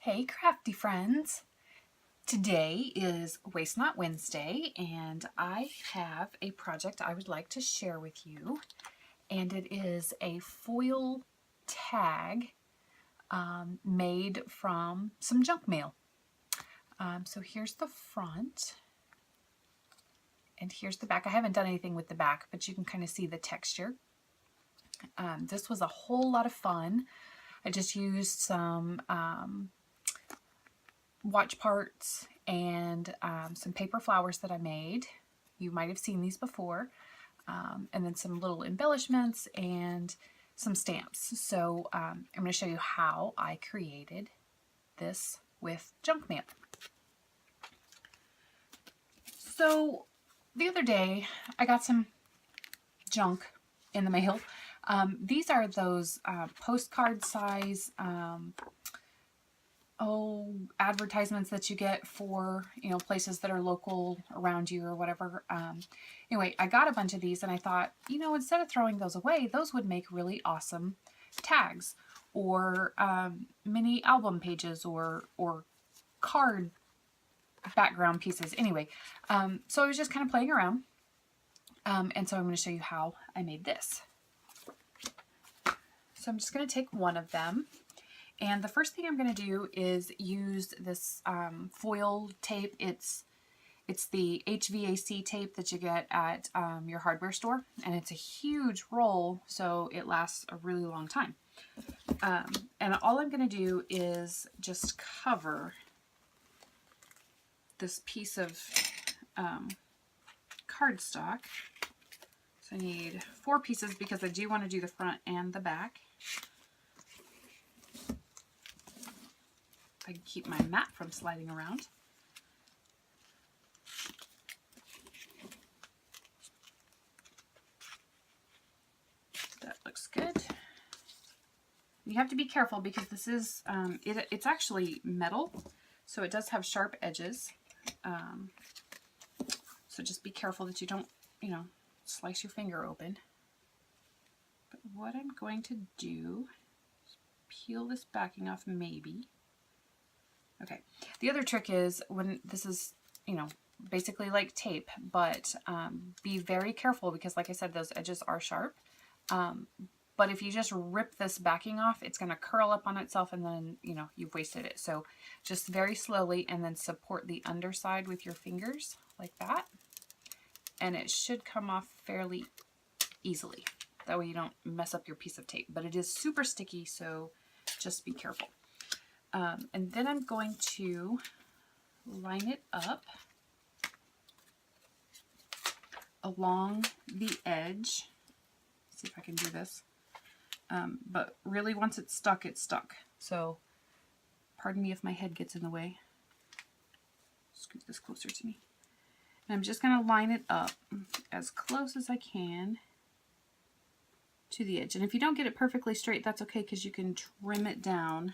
Hey crafty friends! Today is Waste Not Wednesday and I have a project I would like to share with you, and it is a foil tag made from some junk mail. So here's the front and here's the back. I haven't done anything with the back, but you can kind of see the texture. This was a whole lot of fun. I just used some watch parts and some paper flowers that I made. You might have seen these before. And then some little embellishments and some stamps. So I'm going to show you how I created this with junk mail. So the other day I got some junk in the mail. These are those postcard size advertisements that you get for, places that are local around you or whatever. Anyway, I got a bunch of these and I thought, instead of throwing those away, those would make really awesome tags or mini album pages or card background pieces. Anyway, so I was just kind of playing around. And so I'm going to show you how I made this. So I'm just going to take one of them. And the first thing I'm going to do is use this foil tape. It's the HVAC tape that you get at your hardware store. And it's a huge roll, so it lasts a really long time. And all I'm going to do is just cover this piece of cardstock. So I need 4 pieces because I do want to do the front and the back. I can keep my mat from sliding around. That looks good. You have to be careful because this is, it's actually metal, so it does have sharp edges. So just be careful that you don't, slice your finger open. But what I'm going to do is peel this backing off maybe. Okay, the other trick is when this is, basically like tape, but be very careful because like I said, those edges are sharp. But if you just rip this backing off, it's going to curl up on itself and then, you've wasted it. So just very slowly and then support the underside with your fingers like that. And it should come off fairly easily. That way you don't mess up your piece of tape. But it is super sticky, so just be careful. And then I'm going to line it up along the edge. Let's see if I can do this. But really once it's stuck, it's stuck. So pardon me if my head gets in the way. Scoot this closer to me. And I'm just going to line it up as close as I can to the edge. And if you don't get it perfectly straight, that's okay because you can trim it down.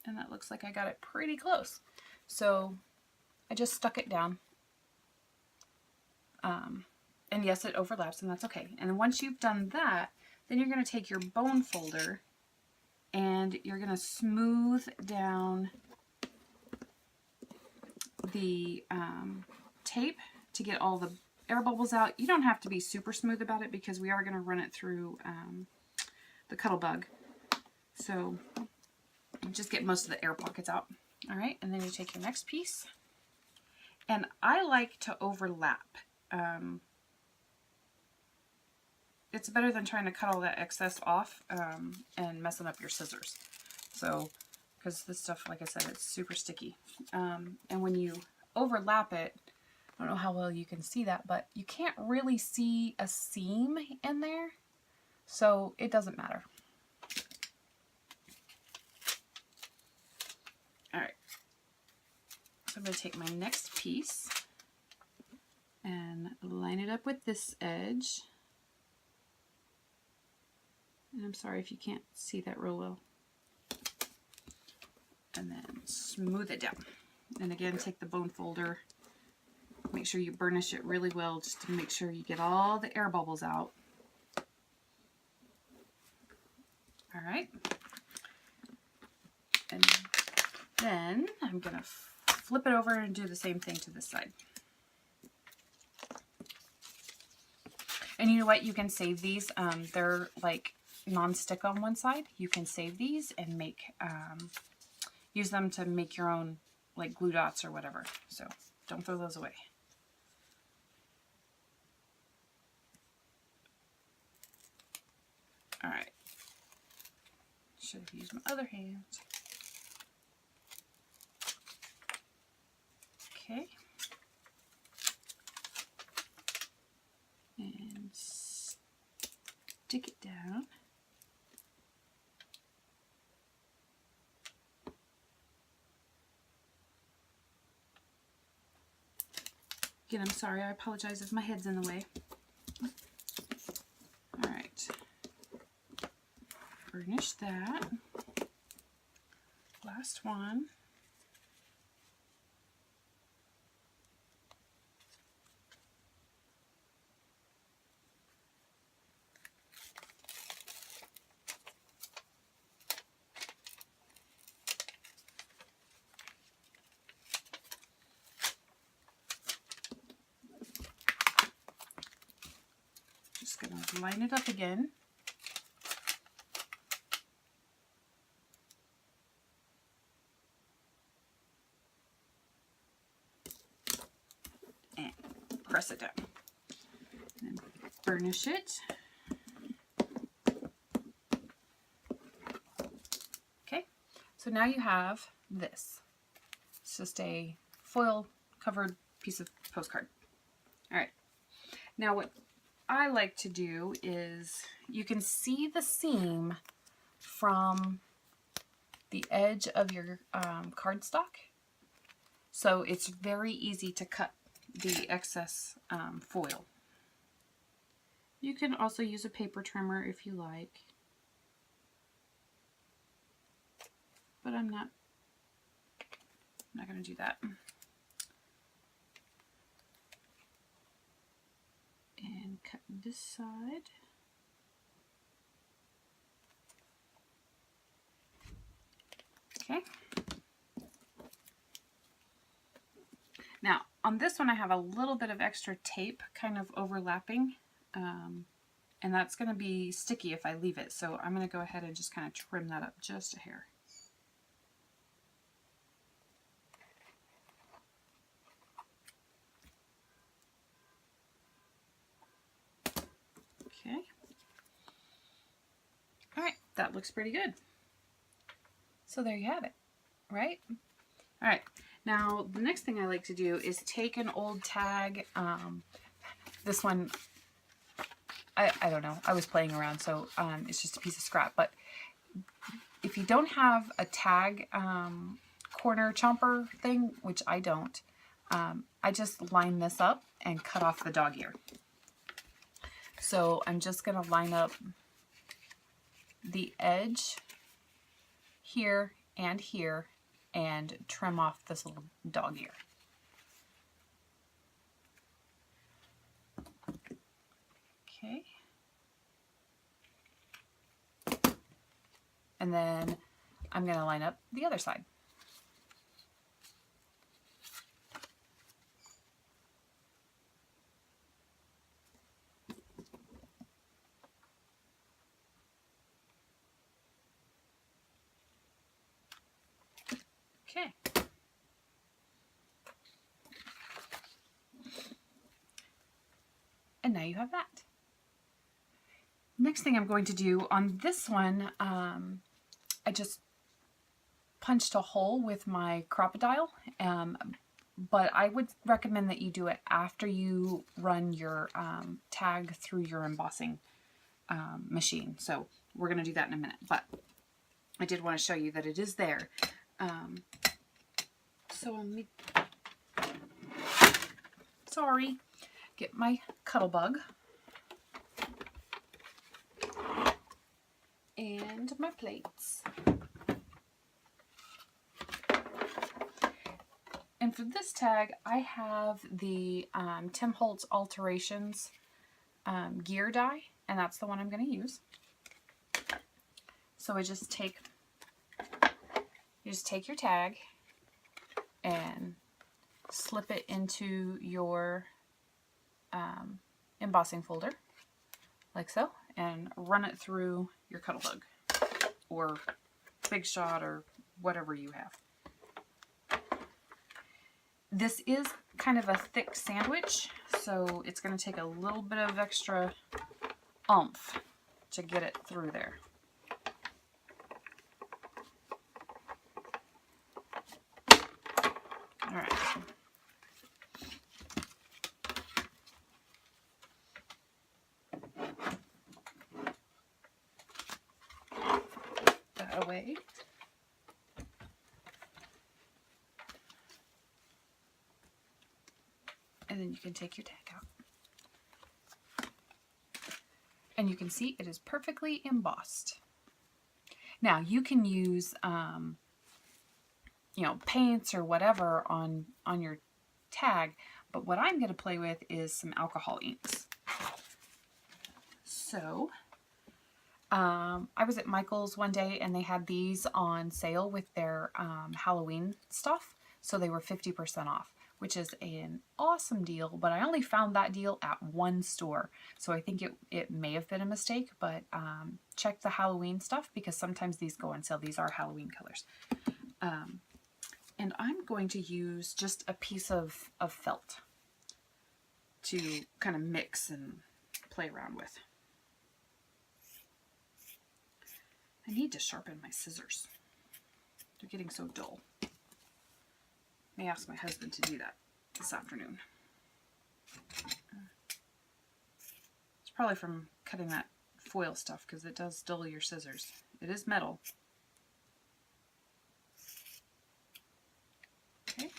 And that looks like I got it pretty close. So I just stuck it down. And yes, it overlaps and that's okay. And once you've done that, then you're going to take your bone folder and you're going to smooth down the tape to get all the air bubbles out. You don't have to be super smooth about it because we are going to run it through the Cuttlebug. So just get most of the air pockets out. All right, and then you take your next piece. And I like to overlap. It's better than trying to cut all that excess off and messing up your scissors. So, because this stuff, like I said, it's super sticky. And when you overlap it, I don't know how well you can see that, but you can't really see a seam in there. So it doesn't matter. All right. So I'm going to take my next piece and line it up with this edge. And I'm sorry if you can't see that real well. And then smooth it down. And again, take the bone folder. Make sure you burnish it really well just to make sure you get all the air bubbles out. All right. And then I'm going to flip it over and do the same thing to this side. And you know what? You can save these. They're like non-stick on one side. You can save these and make use them to make your own like glue dots or whatever. So don't throw those away. All right. Should have used my other hand. Okay. And stick it down. Again, I'm sorry, I apologize if my head's in the way. All right. Burnish that. Last one. Just going to line it up again. And press it down. And then burnish it. Okay, so now you have this. It's just a foil covered piece of postcard. All right, now what I like to do is you can see the seam from the edge of your cardstock. So it's very easy to cut the excess foil. You can also use a paper trimmer if you like, but I'm not going to do that. And cut this side. Okay. Now, on this one I have a little bit of extra tape kind of overlapping, and that's going to be sticky if I leave it. So I'm going to go ahead and just kind of trim that up just a hair. Okay. All right, that looks pretty good. So there you have it, right? All right, now the next thing I like to do is take an old tag. This one, I don't know, I was playing around, so it's just a piece of scrap. But if you don't have a tag corner chomper thing, which I don't, I just line this up and cut off the dog ear. So I'm just going to line up the edge here and here and trim off this little dog ear. Okay. And then I'm going to line up the other side. Okay. And now you have that. Next thing I'm going to do on this one, I just punched a hole with my crocodile, but I would recommend that you do it after you run your tag through your embossing machine. So we're going to do that in a minute, but I did want to show you that it is there. So let me, get my Cuttlebug and my plates. And for this tag, I have the Tim Holtz Alterations gear die, and that's the one I'm going to use. So you just take your tag and slip it into your embossing folder, like so, and run it through your Cuttlebug or Big Shot or whatever you have. This is kind of a thick sandwich, so it's going to take a little bit of extra oomph to get it through there. All right. That away. And then you can take your tag out. And you can see it is perfectly embossed. Now you can use you know, paints or whatever on your tag, but what I'm going to play with is some alcohol inks. So I was at Michael's one day and they had these on sale with their Halloween stuff, so they were 50% off, which is an awesome deal, but I only found that deal at one store, so I think it may have been a mistake, but check the Halloween stuff because sometimes these go on sale. These are Halloween colors. And I'm going to use just a piece of felt to kind of mix and play around with. I need to sharpen my scissors. They're getting so dull. I may ask my husband to do that this afternoon. It's probably from cutting that foil stuff because it does dull your scissors. It is metal. Okay.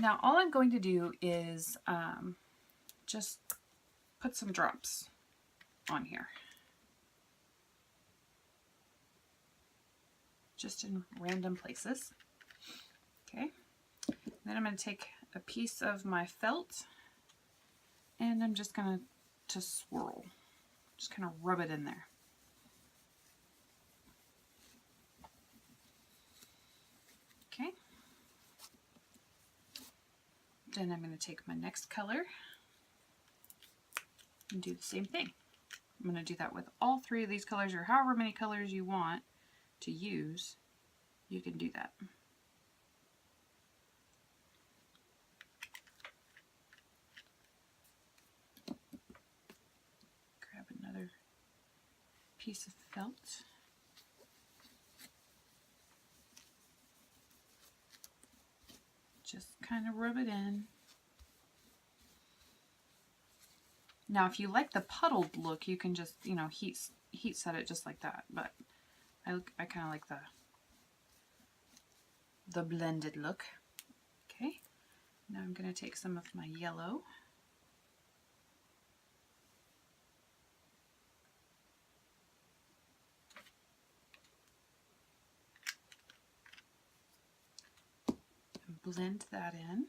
Now all I'm going to do is just put some drops on here. Just in random places. Okay. Then I'm going to take a piece of my felt and I'm just going to swirl. Just kind of rub it in there. Okay. Then I'm going to take my next color and do the same thing. I'm going to do that with all three of these colors, or however many colors you want to use, you can do that. Grab another piece of felt. Just kind of rub it in. Now if you like the puddled look, you can just, you know, heat set it just like that, but I kind of like the blended look. Okay, now I'm going to take some of my yellow. And blend that in.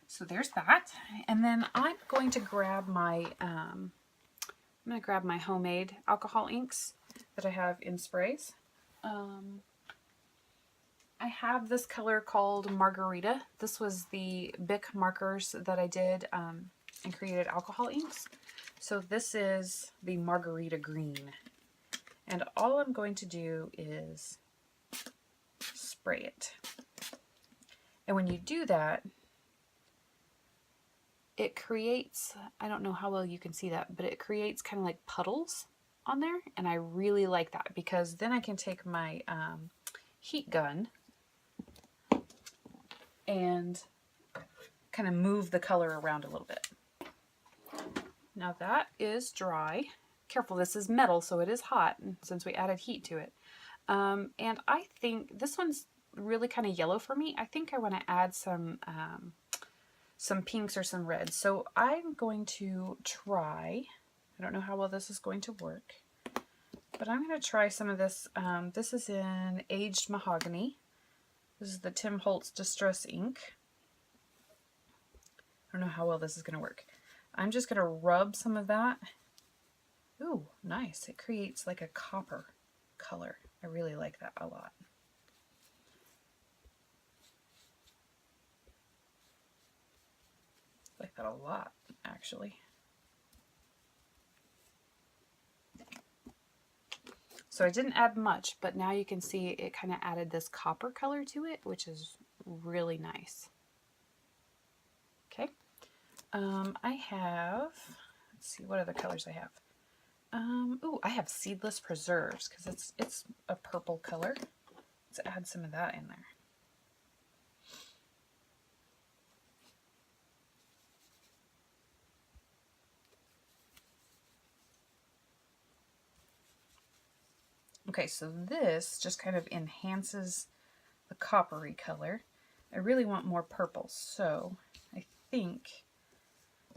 So there's that, and then I'm going to grab my homemade alcohol inks that I have in sprays. I have this color called Margarita. This was the Bic markers that I did and created alcohol inks. So this is the Margarita green, and all I'm going to do is spray it. And when you do that, it creates, I don't know how well you can see that, but it creates kind of like puddles on there, and I really like that because then I can take my heat gun and kind of move the color around a little bit. Now that is dry. Careful, this is metal, so it is hot since we added heat to it. And I think this one's really kind of yellow for me. I think I want to add some pinks or some reds. So I'm going to try, I don't know how well this is going to work, But I'm going to try some of this. This is in Aged Mahogany. This is the Tim Holtz Distress ink. I don't know how well this is going to work. I'm just going to rub some of that. Ooh, nice. It creates like a copper color. I really like that a lot. I like that a lot, actually. So I didn't add much, but now you can see it kind of added this copper color to it, which is really nice. Okay. I have, let's see what other colors I have. Ooh, I have Seedless Preserves because it's a purple color. Let's add some of that in there. Okay, so this just kind of enhances the coppery color. I really want more purple, so I think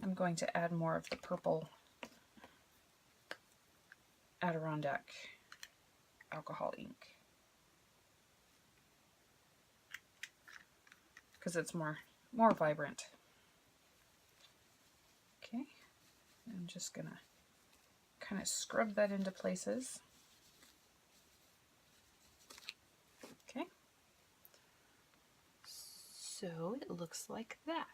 I'm going to add more of the purple Adirondack alcohol ink because it's more vibrant. Okay, I'm just gonna kind of scrub that into places. Okay, so it looks like that.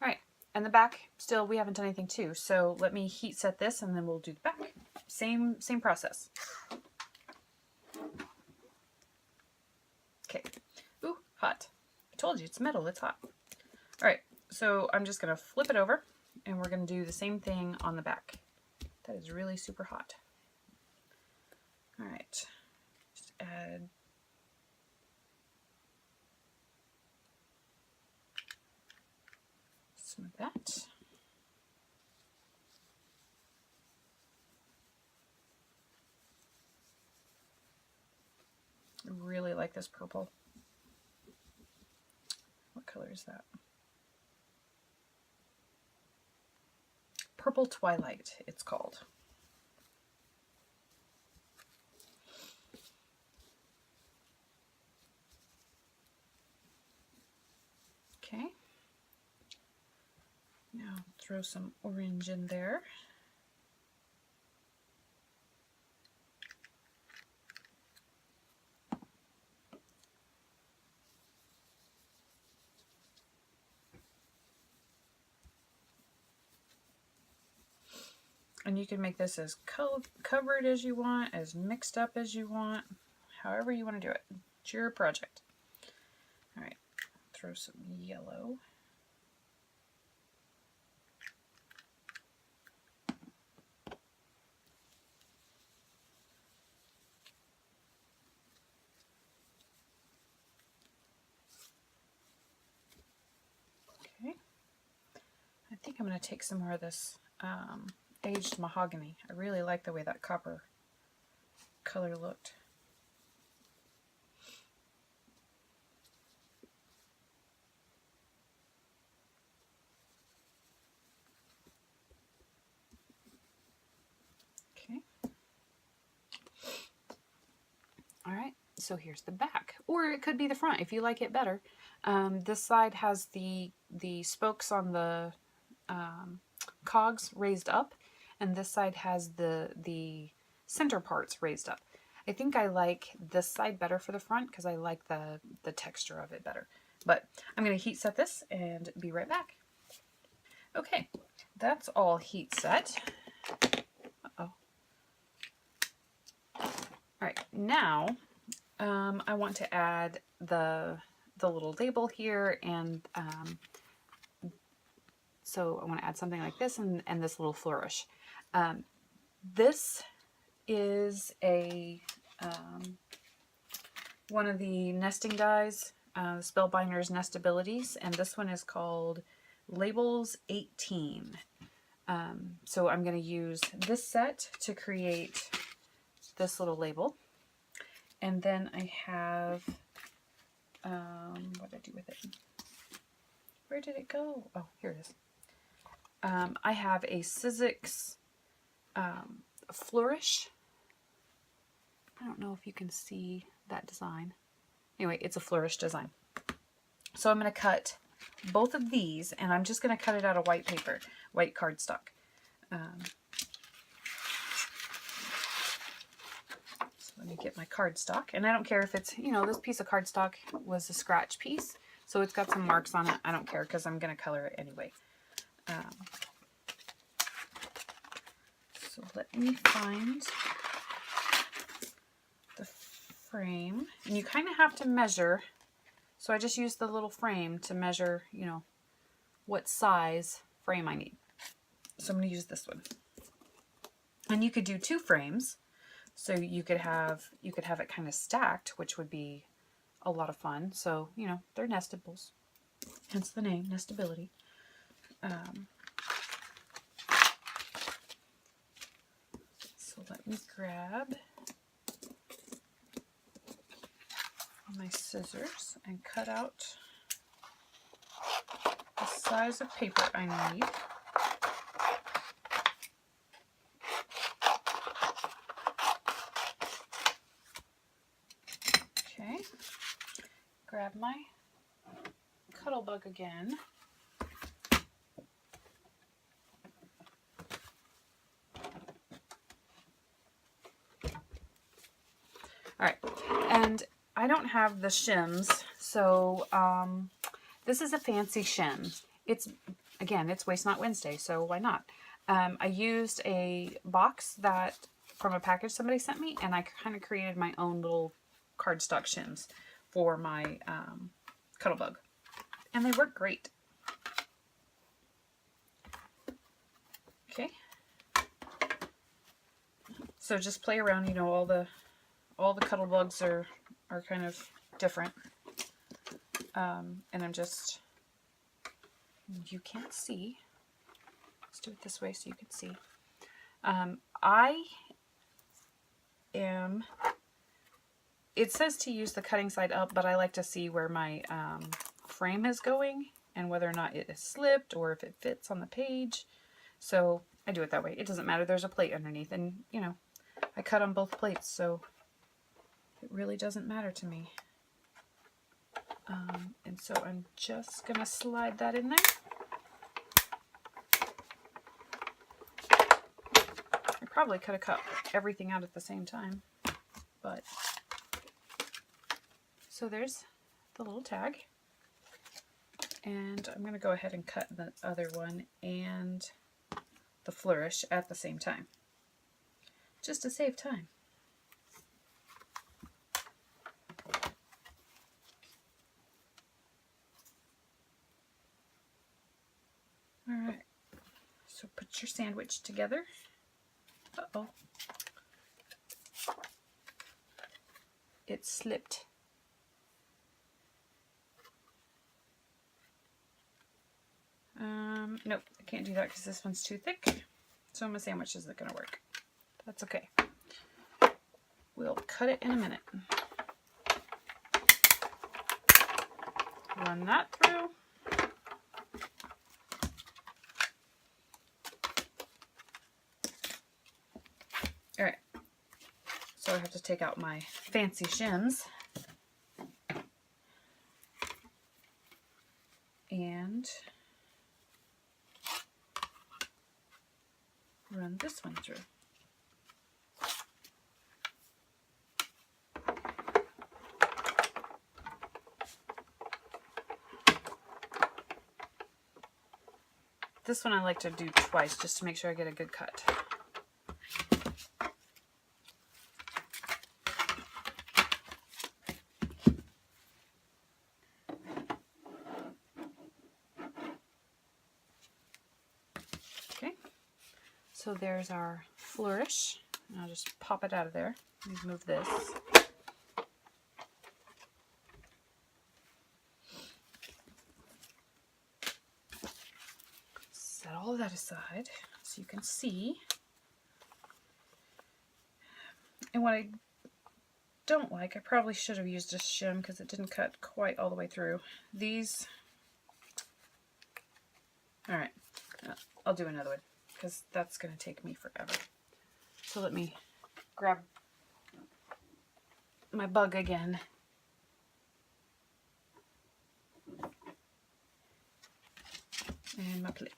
All right, and the back, still we haven't done anything too, so let me heat set this and then we'll do the back. Same process. Okay. Ooh, hot. I told you, it's metal, it's hot. All right, so I'm just gonna flip it over and we're gonna do the same thing on the back. That is really super hot. All right, just add some of that. I really like this purple. What color is that? Purple Twilight, it's called. Okay. Now throw some orange in there. And you can make this as covered as you want, as mixed up as you want, however you want to do it. It's your project. All right, throw some yellow. Okay. I think I'm going to take some more of this Aged Mahogany. I really like the way that copper color looked. Okay. All right, so here's the back, or it could be the front if you like it better. This side has the spokes on the cogs raised up, and this side has the center parts raised up. I think I like this side better for the front because I like the texture of it better. But I'm going to heat set this and be right back. Okay, that's all heat set. Uh-oh. All right, now I want to add the little label here, and so I want to add something like this and this little flourish. This is a one of the nesting dies, Spellbinder's Nestabilities, and this one is called Labels 18. So I'm going to use this set to create this little label. And then I have, what did I do with it? Where did it go? Oh, here it is. I have a Sizzix flourish. I don't know if you can see that design. Anyway, it's a flourish design. So I'm going to cut both of these, and I'm just going to cut it out of white paper, white cardstock. So let me get my cardstock, and I don't care if it's, you know, this piece of cardstock was a scratch piece, so it's got some marks on it. I don't care because I'm going to color it anyway. So let me find the frame, and you kind of have to measure. So I just used the little frame to measure, you know, what size frame I need. So I'm going to use this one. And you could do 2 frames. So you could have it kind of stacked, which would be a lot of fun. So, you know, they're nestables. Hence the name, nestability. So let me grab my scissors and cut out the size of paper I need. Okay, grab my Cuttlebug again. All right, and I don't have the shims, so this is a fancy shim. It's, again, it's Waste Not Wednesday, so why not? I used a box that from a package somebody sent me, and I kind of created my own little cardstock shims for my Cuttlebug, and they work great. Okay, so just play around. You know, all the Cuttlebugs are kind of different, and I'm just, you can't see. Let's do it this way so you can see. It says to use the cutting side up, but I like to see where my frame is going and whether or not it is slipped or if it fits on the page. So I do it that way. It doesn't matter. There's a plate underneath, and you know, I cut on both plates, so it really doesn't matter to me. And so I'm just going to slide that in there. I probably could have cut everything out at the same time, but so there's the little tag. And I'm going to go ahead and cut the other one and the flourish at the same time, just to save time. Alright, so put your sandwich together. Uh-oh. It slipped. Nope, I can't do that because this one's too thick. So my sandwich isn't going to work. That's okay. We'll cut it in a minute. Run that through. Alright, so I have to take out my fancy shims and run this one through. This one I like to do twice just to make sure I get a good cut. Okay, so there's our flourish. I'll just pop it out of there. Let me move this. Set all of that aside so you can see. And what I don't like, I probably should have used a shim because it didn't cut quite all the way through. These, alright, I'll do another one because that's going to take me forever. So let me grab my bug again. And my plates.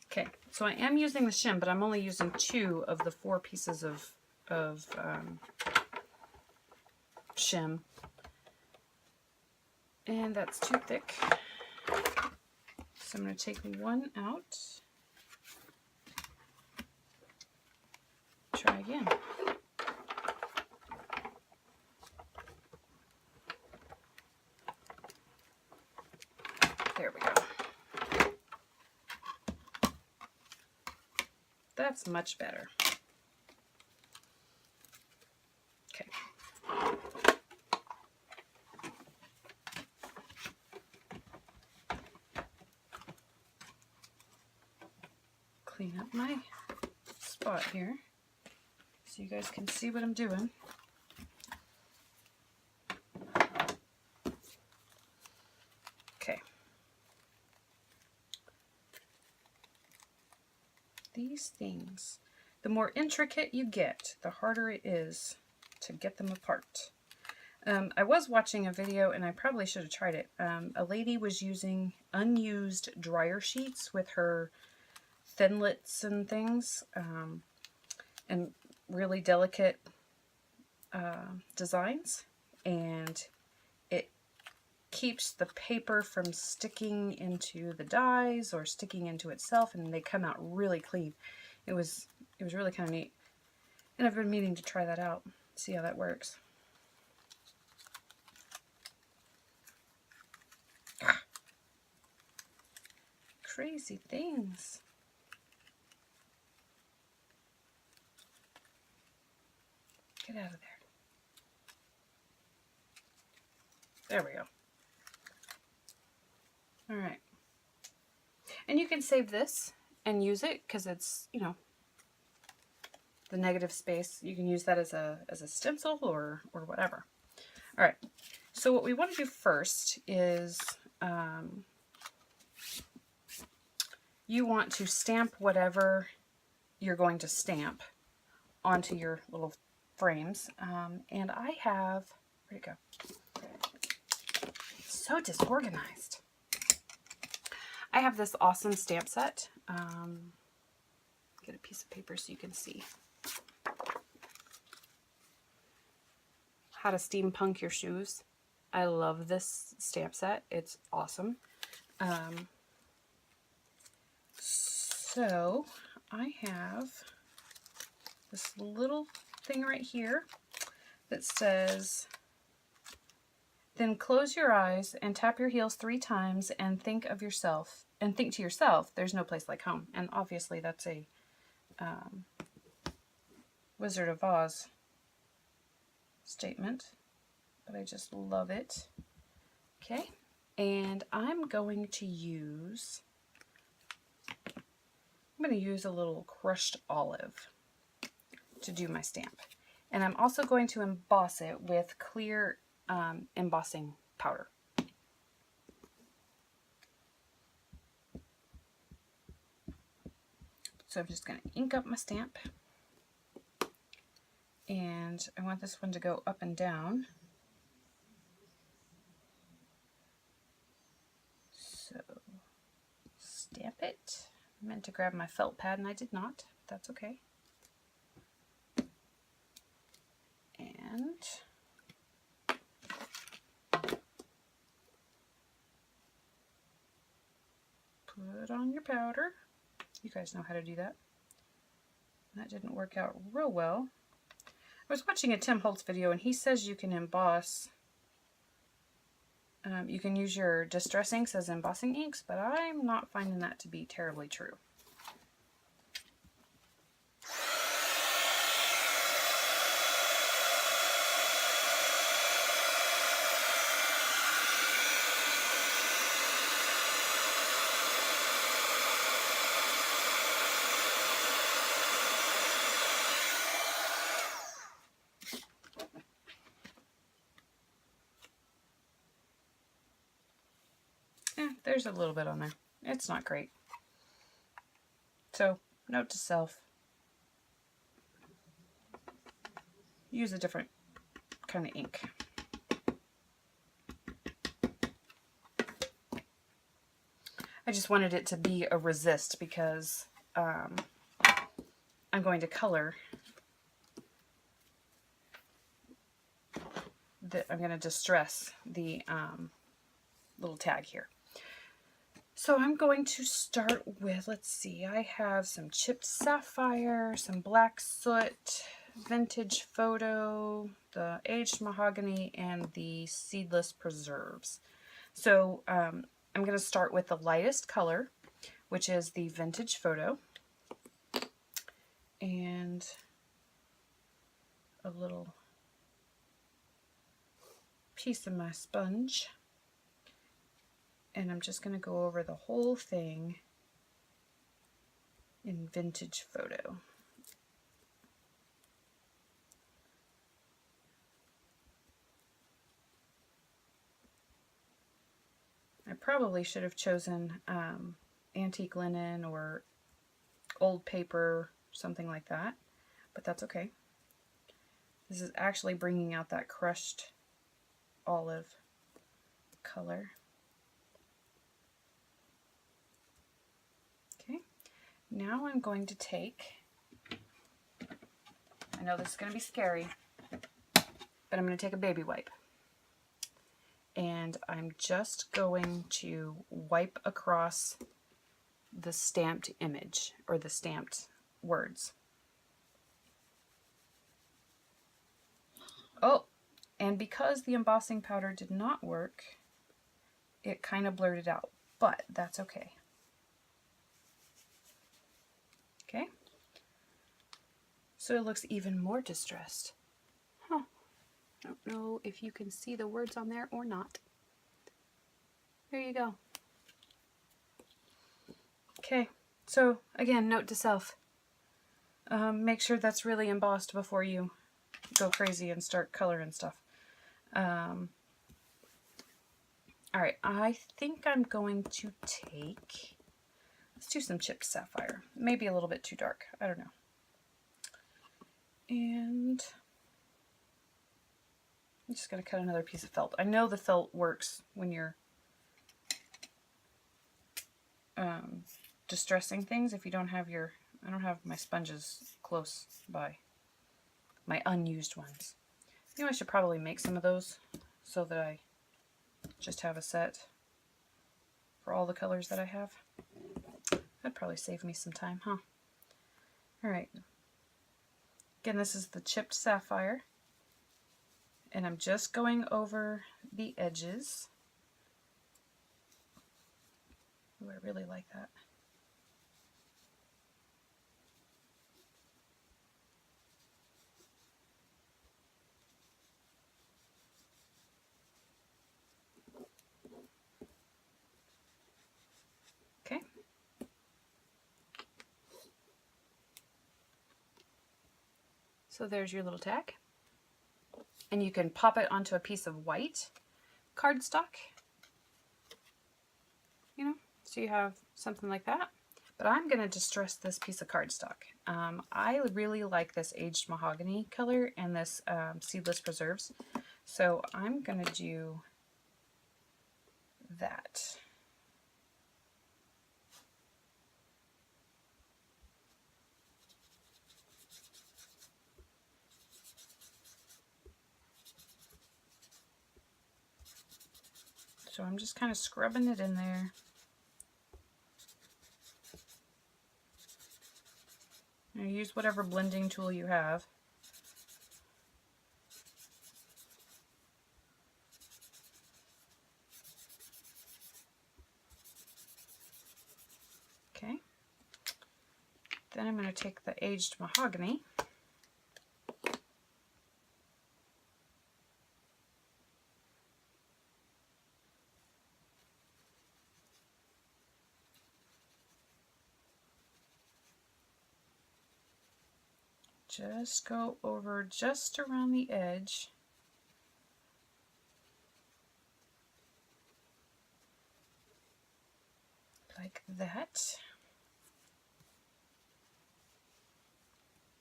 Okay, so I am using the shim, but I'm only using 2 of the 4 pieces of shim. And that's too thick. So I'm going to take one out. Try again. There we go. That's much better. Okay. Clean up my spot here so you guys can see what I'm doing. Okay. These things, the more intricate you get, the harder it is to get them apart. I was watching a video, and I probably should have tried it. A lady was using unused dryer sheets with her thinlits and things, and really delicate designs, and it keeps the paper from sticking into the dies or sticking into itself, and they come out really clean. It was really kind of neat, and I've been meaning to try that out, see how that works. Crazy things. Get out of there. There we go. All right. And you can save this and use it because it's, you know, the negative space. You can use that as a stencil or whatever. All right. So what we want to do first is you want to stamp whatever you're going to stamp onto your little frames. And I have, where'd it go? So disorganized. I have this awesome stamp set. Get a piece of paper so you can see how to steampunk your shoes. I love this stamp set. It's awesome. So I have this little thing right here that says, then close your eyes and tap your heels 3 times and think of yourself, and think to yourself, there's no place like home. And obviously that's a Wizard of Oz statement, but I just love it. Okay, and I'm going to use a little crushed olive to do my stamp. And I'm also going to emboss it with clear embossing powder. So I'm just going to ink up my stamp. And I want this one to go up and down. So stamp it. I meant to grab my felt pad and I did not. That's okay. And put on your powder. You guys know how to do that. That didn't work out real well. I was watching a Tim Holtz video and he says you can emboss. You can use your distress inks as embossing inks, but I'm not finding that to be terribly true. there's a little bit on there. It's not great. So, note to self. Use a different kind of ink. I just wanted it to be a resist because I'm going to color. I'm going to distress the little tag here. So I'm going to start with, let's see, I have some chipped sapphire, some black soot, vintage photo, the aged mahogany, and the seedless preserves. So I'm going to start with the lightest color, which is the vintage photo, and a little piece of my sponge, and I'm just going to go over the whole thing in vintage photo. I probably should have chosen antique linen or old paper, something like that, but that's okay. This is actually bringing out that crushed olive color. Okay, now I'm going to take, I know this is going to be scary, but I'm going to take a baby wipe. And I'm just going to wipe across the stamped image or the stamped words. Oh, and because the embossing powder did not work, it kind of blurred it out, but that's okay. Okay, so it looks even more distressed. Huh. I don't know if you can see the words on there or not. There you go. Okay, so again, note to self. Make sure that's really embossed before you go crazy and start coloring stuff. Alright, I think I'm going to take, let's do some chipped sapphire. Maybe a little bit too dark, I don't know. And I'm just going to cut another piece of felt. I know the felt works when you're distressing things. If you don't have your, I don't have my sponges close by, my unused ones. You know, I should probably make some of those so that I just have a set for all the colors that I have. That'd probably save me some time, huh? Alright. Again, this is the chipped sapphire. And I'm just going over the edges. Ooh, I really like that. Okay. So there's your little tag. And you can pop it onto a piece of white cardstock. You know, so you have something like that. But I'm going to distress this piece of cardstock. I really like this aged mahogany color and this seedless preserves. So I'm going to do that. So I'm just kind of scrubbing it in there. Now use whatever blending tool you have. Okay. Then I'm going to take the aged mahogany. Just go over just around the edge. like that.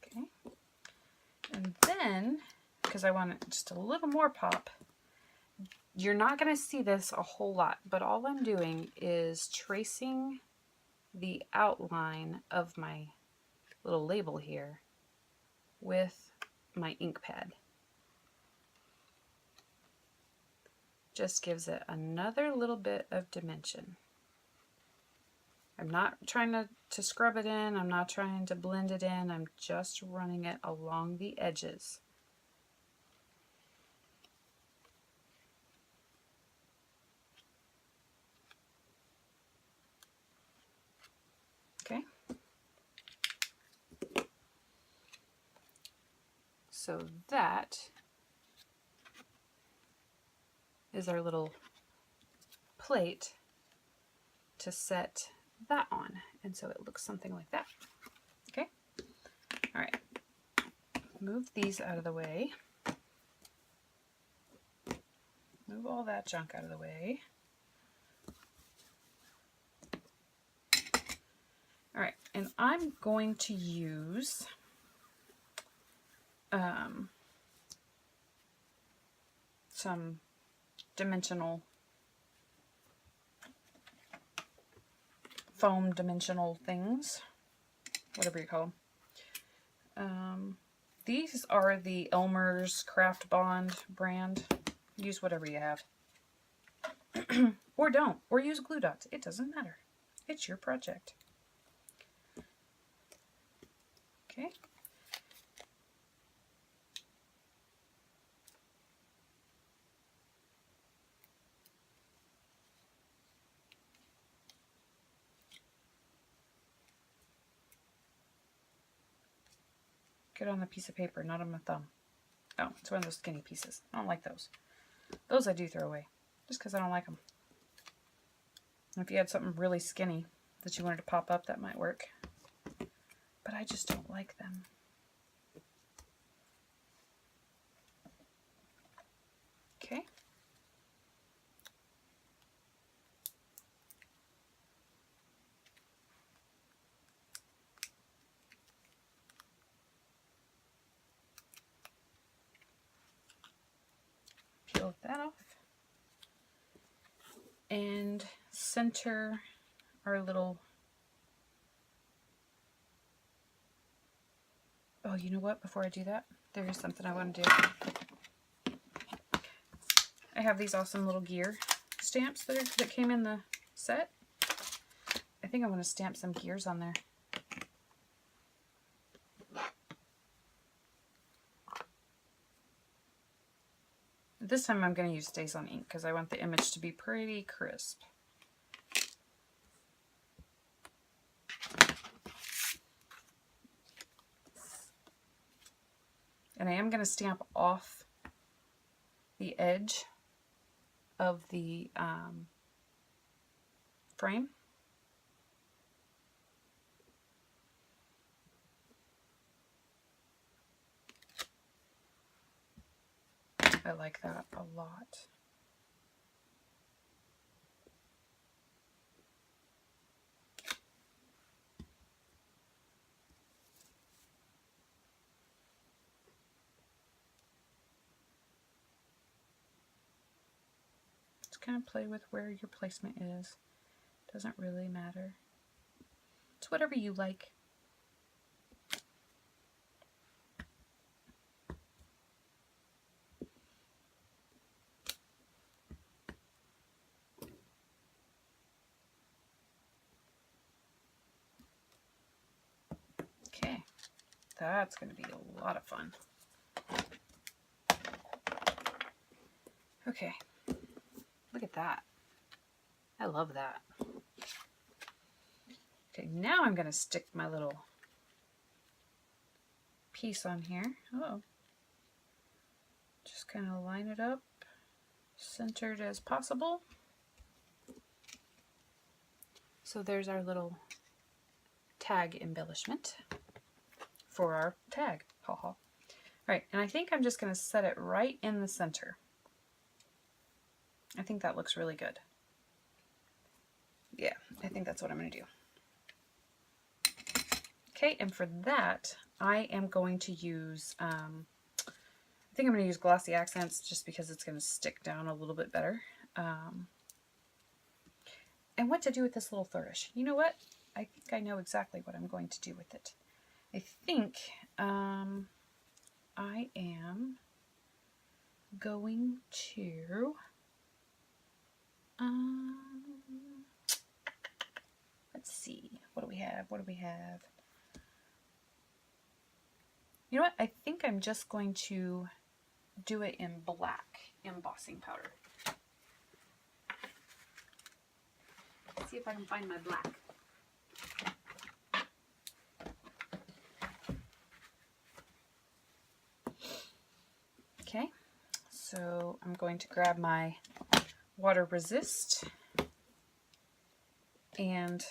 Okay. And then, because I want it just a little more pop, you're not going to see this a whole lot, but all I'm doing is tracing the outline of my little label here with my ink pad. Just gives it another little bit of dimension. I'm not trying to scrub it in, I'm not trying to blend it in, I'm just running it along the edges. Okay. So that is our little plate to set that on. And so it looks something like that. Okay. All right. Move these out of the way. Move all that junk out of the way. All right. And I'm going to use some dimensional foam dimensional things, whatever you call them. These are the Elmer's Craft Bond brand. Use whatever you have. Or don't. Or use glue dots. It doesn't matter. It's your project. Okay. Get on the piece of paper, not on my thumb. Oh, it's one of those skinny pieces. I don't like those. Those I do throw away, just because I don't like them. If you had something really skinny that you wanted to pop up, that might work. But I just don't like them. Okay. Peel that off. And center our little... Oh, you know what? Before I do that, there is something I want to do. I have these awesome little gear stamps that came in the set. I think I want to stamp some gears on there. This time I'm going to use StazOn ink because I want the image to be pretty crisp. And I am going to stamp off the edge of the frame. I like that a lot. Just kind of play with where your placement is. Doesn't really matter. It's whatever you like. Okay, that's going to be a lot of fun. Okay, look at that. I love that. Okay, now I'm going to stick my little piece on here. Oh, just kind of line it up, centered as possible. So there's our little tag embellishment for our tag. Haha. All right, and I think I'm just going to set it right in the center. I think that looks really good. Yeah, I think that's what I'm going to do. Okay, and for that, I am going to use, I think I'm going to use glossy accents just because it's going to stick down a little bit better. And what to do with this little flourish. You know what? I think I know exactly what I'm going to do with it. I think I am going to let's see, what do we have? You know what? I think I'm just going to do it in black embossing powder. Let's see if I can find my black. Okay, so I'm going to grab my water resist, and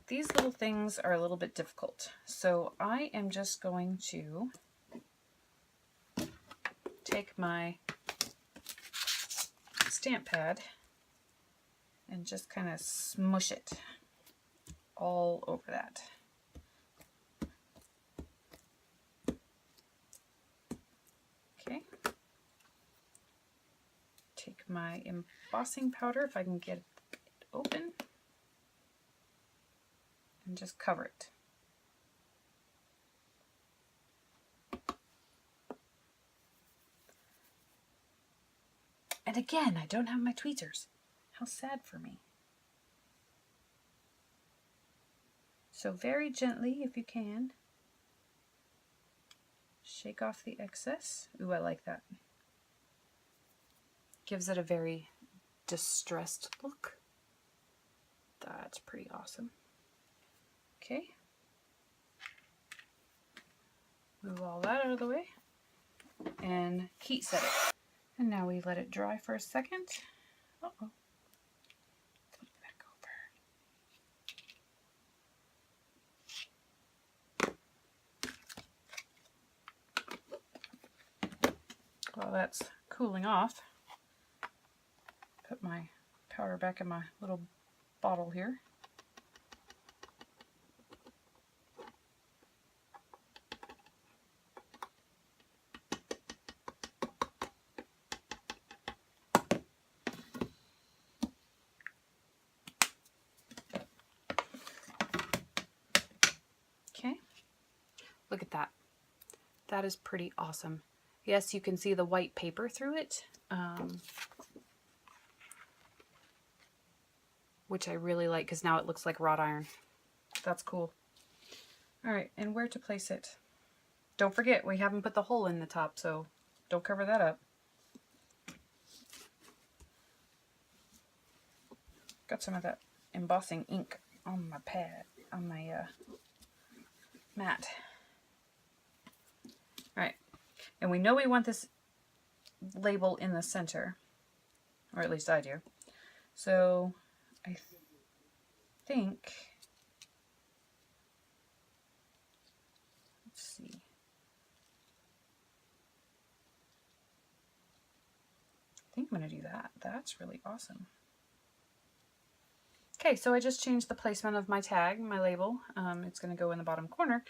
these little things are a little bit difficult. So I am just going to take my stamp pad and just kind of smush it all over that. Okay. Take my embossing powder, if I can get it open, and just cover it. And again, I don't have my tweezers. How sad for me. So very gently, if you can, shake off the excess. Ooh, I like that. Gives it a very distressed look. That's pretty awesome. Okay. Move all that out of the way and heat set it. And now we let it dry for a second. Uh-oh. Flip it back over. While that's cooling off, put my powder back in my little bottle here. Okay, look at that. That is pretty awesome. Yes, you can see the white paper through it, which I really like because now it looks like wrought iron. That's cool. All right, and where to place it? Don't forget, we haven't put the hole in the top, so don't cover that up. Got some of that embossing ink on my pad, on my mat. All right, and we know we want this label in the center, or at least I do. So I think, let's see. I think I'm going to do that. That's really awesome. Okay, so I just changed the placement of my tag, my label. It's going to go in the bottom corner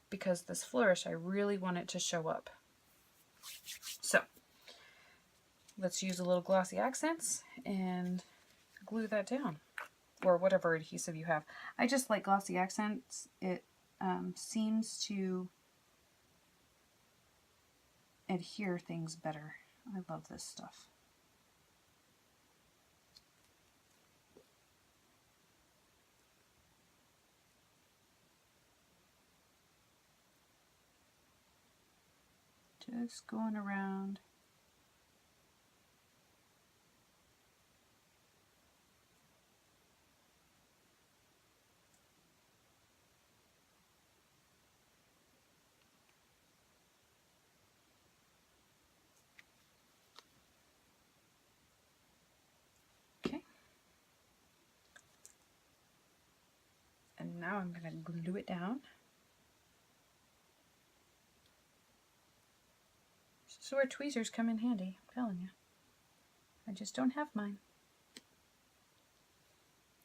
because this flourish, I really want it to show up. So let's use a little glossy accents and glue that down, or whatever adhesive you have. I just like glossy accents. It seems to adhere things better. I love this stuff. Just going around. Okay. And now I'm going to glue it down. This is where tweezers come in handy, I'm telling you. I just don't have mine.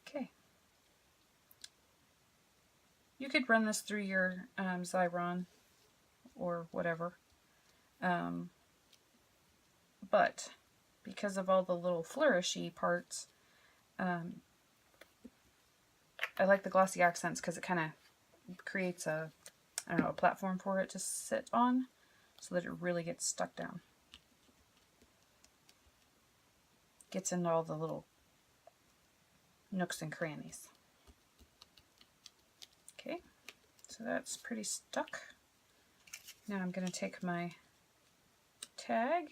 Okay. You could run this through your Xyron or whatever. But because of all the little flourishy parts, I like the glossy accents because it kind of creates a, I don't know, a platform for it to sit on so that it really gets stuck down. Gets into all the little nooks and crannies. Okay, so that's pretty stuck. Now I'm going to take my tag,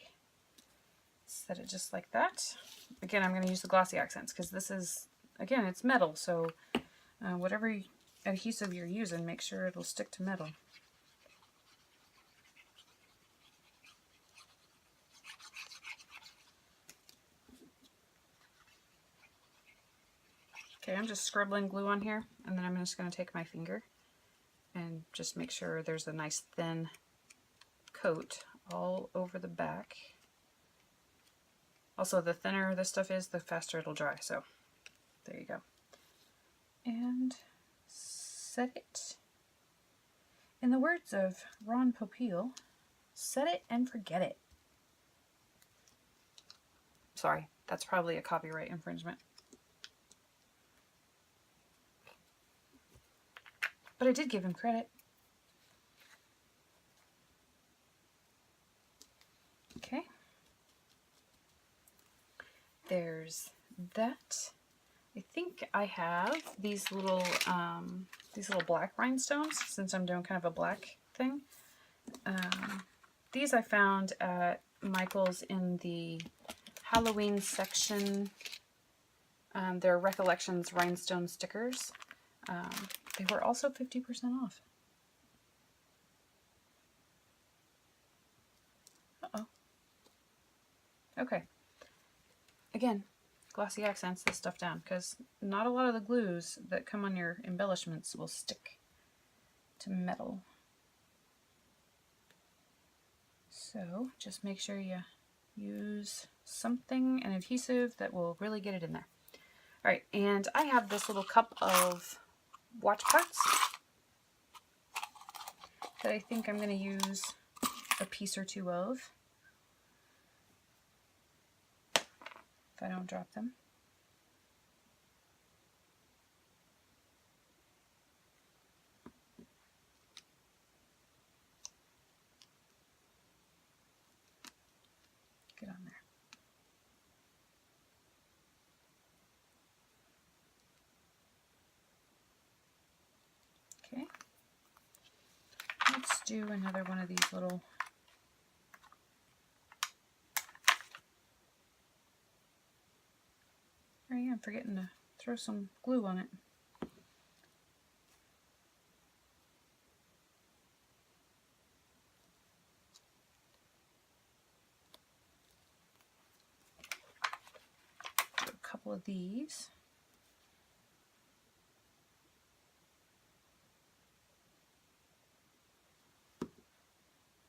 set it just like that. Again, I'm going to use the glossy accents because this is, again, it's metal, so whatever adhesive you're using, make sure it'll stick to metal. Okay, I'm just scribbling glue on here, and then I'm just going to take my finger and just make sure there's a nice thin coat all over the back. Also, the thinner this stuff is, the faster it'll dry, so there you go. And set it. In the words of Ron Popeil, set it and forget it. Sorry, that's probably a copyright infringement. But I did give him credit. Okay. There's that. I think I have these little black rhinestones, since I'm doing kind of a black thing. These I found at Michael's in the Halloween section. They're Recollections rhinestone stickers. They were also 50% off. Uh-oh. Okay. Again, glossy accents this stuff down, because not a lot of the glues that come on your embellishments will stick to metal. So just make sure you use something, an adhesive that will really get it in there. Alright, and I have this little cup of watch parts that I think I'm going to use a piece or two of, if I don't drop them. Get on there. Okay. Let's do another one of these little I am forgetting to throw some glue on it. Do a couple of these.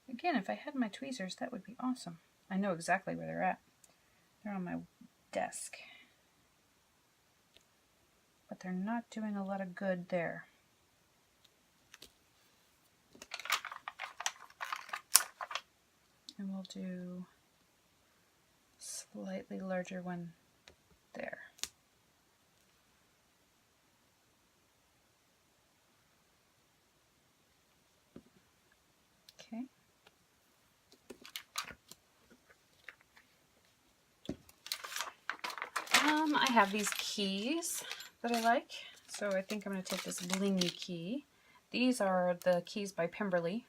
Again, if I had my tweezers, that would be awesome. I know exactly where they're at. They're on my desk. But they're not doing a lot of good there. And we'll do a slightly larger one there. Okay. I have these keys that I like, so I think I'm going to take this blingy key. These are the keys by Pemberley.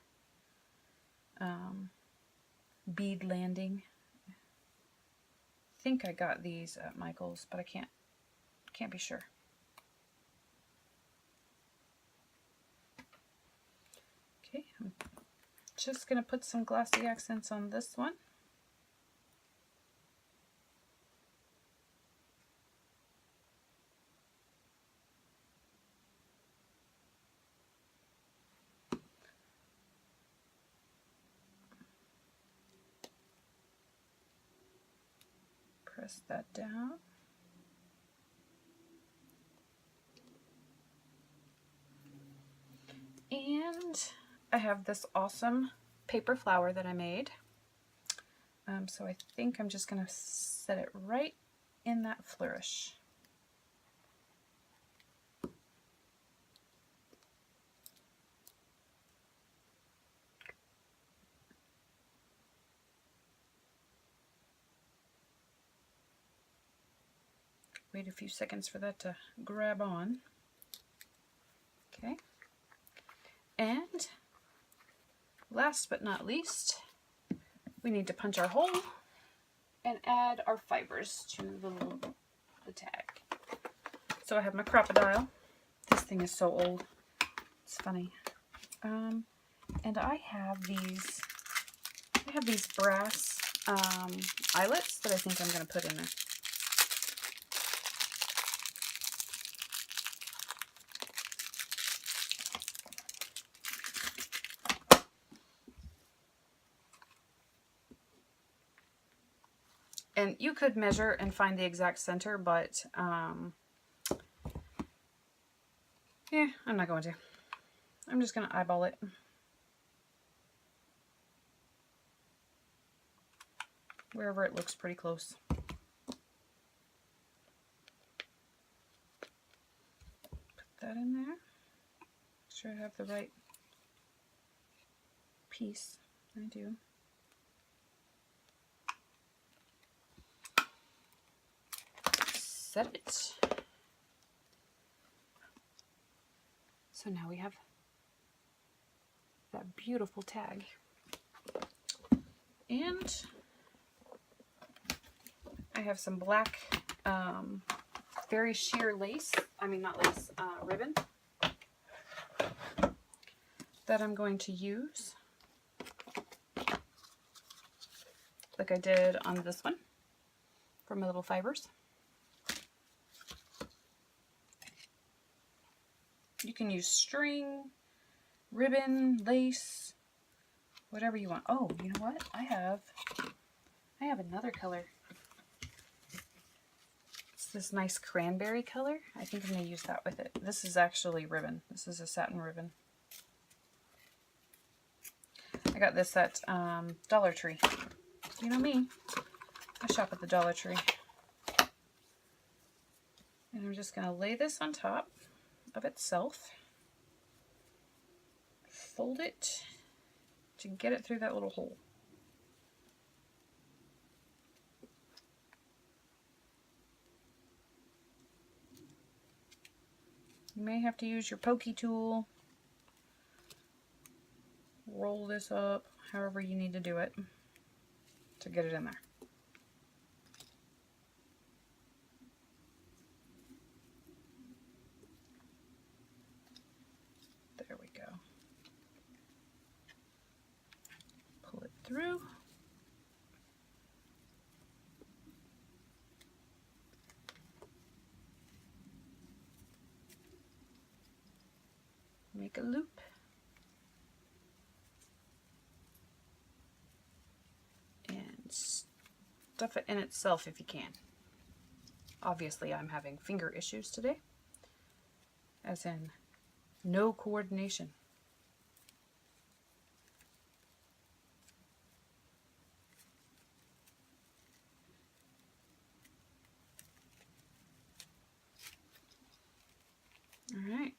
Bead Landing. I think I got these at Michael's, but I can't be sure. Okay, I'm just going to put some glossy accents on this one. Press that down. I have this awesome paper flower that I made. So I think I'm just going to set it right in that flourish. Wait a few seconds for that to grab on. Okay. And last but not least, we need to punch our hole and add our fibers to the tag. So I have my crocodile. This thing is so old. It's funny. And I have these brass eyelets that I think I'm going to put in there. And you could measure and find the exact center, but yeah, I'm not going to. I'm just going to eyeball it. Wherever it looks pretty close. Put that in there. Make sure I have the right piece. I do. Set it. So now we have that beautiful tag. And I have some black, very sheer lace, ribbon that I'm going to use, like I did on this one, for my little fibers. You can use string, ribbon, lace, whatever you want. Oh, you know what? I have another color. It's this nice cranberry color. I think I'm going to use that with it. This is actually ribbon. This is a satin ribbon. I got this at Dollar Tree. You know me. I shop at the Dollar Tree. And I'm just going to lay this on top of itself. Fold it to get it through that little hole. You may have to use your pokey tool. Roll this up, however you need to do it to get it in there. There we go. Pull it through. Make a loop. And stuff it in itself if you can. Obviously, I'm having finger issues today, as in no coordination. All right.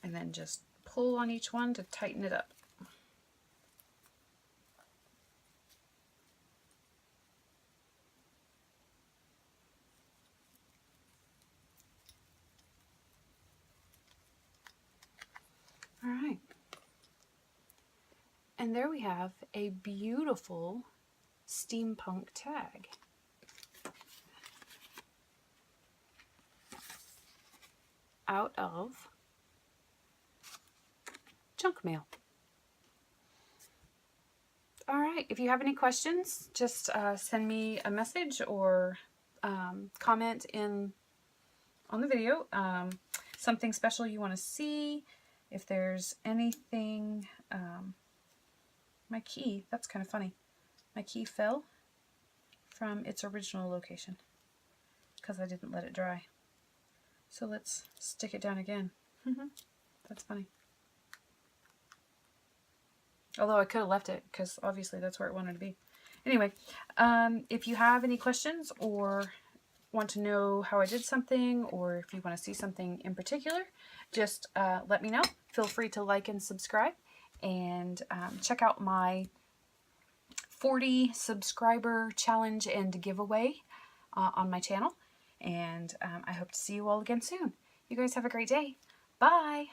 And then just pull on each one to tighten it up. All right. And there we have a beautiful steampunk tag. Out of junk mail. All right, if you have any questions, just send me a message or comment on the video. Something special you want to see. If there's anything, my key, that's kind of funny. My key fell from its original location because I didn't let it dry. So let's stick it down again. That's funny. Although I could have left it because obviously that's where it wanted to be. Anyway, if you have any questions or want to know how I did something, or if you want to see something in particular, just let me know. Feel free to like and subscribe, and check out my 40 subscriber challenge and giveaway on my channel. And I hope to see you all again soon. You guys have a great day. Bye!